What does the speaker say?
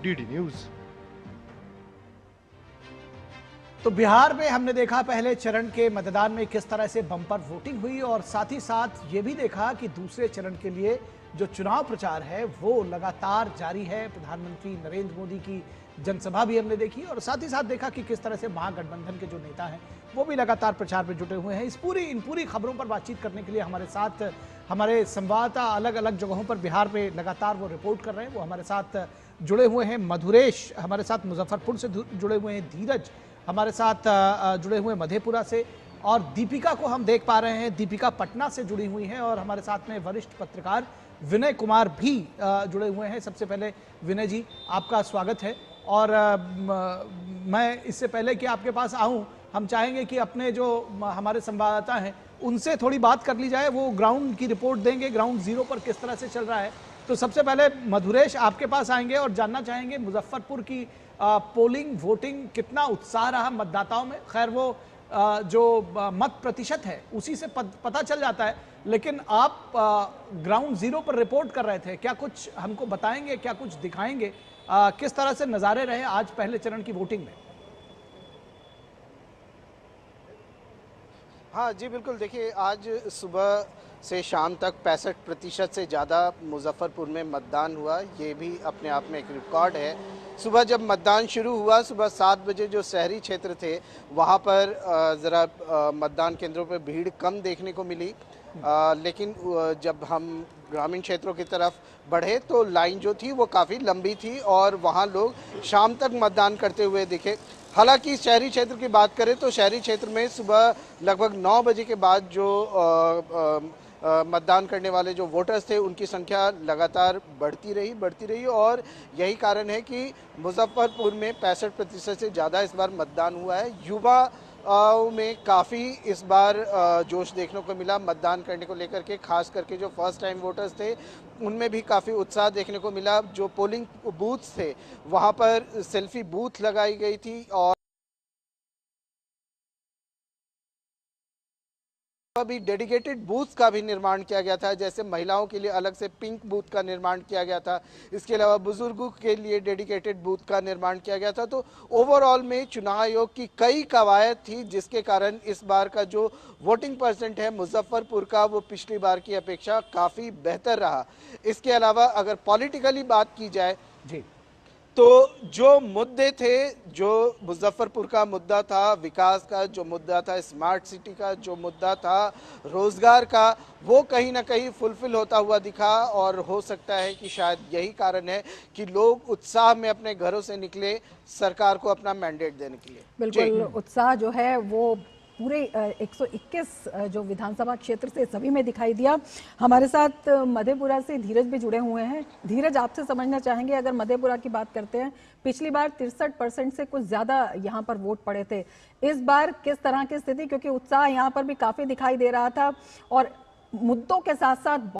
DD news. तो बिहार में हमने देखा पहले चरण के मतदान में किस तरह से बम्पर वोटिंग हुई और साथ ही साथ ये भी देखा कि दूसरे चरण के लिए जो चुनाव प्रचार है वो लगातार जारी है। प्रधानमंत्री नरेंद्र मोदी की जनसभा भी हमने देखी और साथ ही साथ देखा कि किस तरह से महागठबंधन के जो नेता हैं वो भी लगातार प्रचार में जुटे हुए हैं। इन पूरी खबरों पर बातचीत करने के लिए हमारे साथ हमारे संवाददाता अलग अलग जगहों पर बिहार में लगातार वो रिपोर्ट कर रहे हैं। वो हमारे साथ जुड़े हुए हैं मधुरेश, हमारे साथ मुजफ्फरपुर से जुड़े हुए हैं धीरज, हमारे साथ जुड़े हुए मधेपुरा से, और दीपिका को हम देख पा रहे हैं, दीपिका पटना से जुड़ी हुई हैं, और हमारे साथ में वरिष्ठ पत्रकार विनय कुमार भी जुड़े हुए हैं। सबसे पहले विनय जी, आपका स्वागत है। और मैं इससे पहले कि आपके पास आऊं, हम चाहेंगे कि अपने जो हमारे संवाददाता हैं उनसे थोड़ी बात कर ली जाए। वो ग्राउंड की रिपोर्ट देंगे, ग्राउंड जीरो पर किस तरह से चल रहा है। तो सबसे पहले मधुरेश आपके पास आएंगे और जानना चाहेंगे मुजफ्फरपुर की पोलिंग, वोटिंग, कितना उत्साह रहा मतदाताओं में। खैर वो जो मत प्रतिशत है उसी से पता चल जाता है, लेकिन आप ग्राउंड जीरो पर रिपोर्ट कर रहे थे, क्या कुछ हमको बताएंगे, क्या कुछ दिखाएंगे, किस तरह से नज़ारे रहे आज पहले चरण की वोटिंग में? हाँ जी, बिल्कुल। देखिए, आज सुबह से शाम तक 65% से ज़्यादा मुजफ्फरपुर में मतदान हुआ। ये भी अपने आप में एक रिकॉर्ड है। सुबह जब मतदान शुरू हुआ, सुबह 7 बजे जो शहरी क्षेत्र थे वहाँ पर ज़रा मतदान केंद्रों पर भीड़ कम देखने को मिली। लेकिन जब हम ग्रामीण क्षेत्रों की तरफ बढ़े तो लाइन जो थी वो काफ़ी लंबी थी और वहाँ लोग शाम तक मतदान करते हुए दिखे। हालांकि शहरी क्षेत्र की बात करें तो शहरी क्षेत्र में सुबह लगभग 9 बजे के बाद जो मतदान करने वाले जो वोटर्स थे उनकी संख्या लगातार बढ़ती रही और यही कारण है कि मुजफ्फरपुर में 65% से ज़्यादा इस बार मतदान हुआ है। युवा में काफ़ी इस बार जोश देखने को मिला मतदान करने को लेकर के। खास करके जो फर्स्ट टाइम वोटर्स थे उनमें भी काफ़ी उत्साह देखने को मिला। जो पोलिंग बूथ्स थे वहाँ पर सेल्फी बूथ लगाई गई थी और अभी डेडिकेटेड बूथ का भी निर्माण किया गया था। जैसे महिलाओं के लिए अलग से पिंक बूथ का निर्माण किया गया था, इसके अलावा बुजुर्गों के लिए डेडिकेटेड बूथ का निर्माण किया गया था। तो ओवरऑल में चुनाव आयोग की कई कवायद थी जिसके कारण इस बार का जो वोटिंग परसेंट है मुजफ्फरपुर का वो पिछली बार की अपेक्षा काफ़ी बेहतर रहा। इसके अलावा अगर पॉलिटिकली बात की जाए जी, तो जो मुद्दे थे, जो मुजफ्फरपुर का मुद्दा था, विकास का जो मुद्दा था, स्मार्ट सिटी का जो मुद्दा था, रोजगार का, वो कहीं ना कहीं फुलफिल होता हुआ दिखा। और हो सकता है कि शायद यही कारण है कि लोग उत्साह में अपने घरों से निकले सरकार को अपना मैंडेट देने के लिए। बिल्कुल, उत्साह जो है वो पूरे 121 जो विधानसभा क्षेत्र से सभी में दिखाई दिया। हमारे साथ मधेपुरा से धीरज भी जुड़े हुए हैं। धीरज, आपसे समझना चाहेंगे, अगर मधेपुरा की बात करते हैं, पिछली बार 63% से कुछ ज्यादा यहाँ पर वोट पड़े थे। इस बार किस तरह की स्थिति, क्योंकि उत्साह यहाँ पर भी काफी दिखाई दे रहा था और मुद्दों के साथ साथ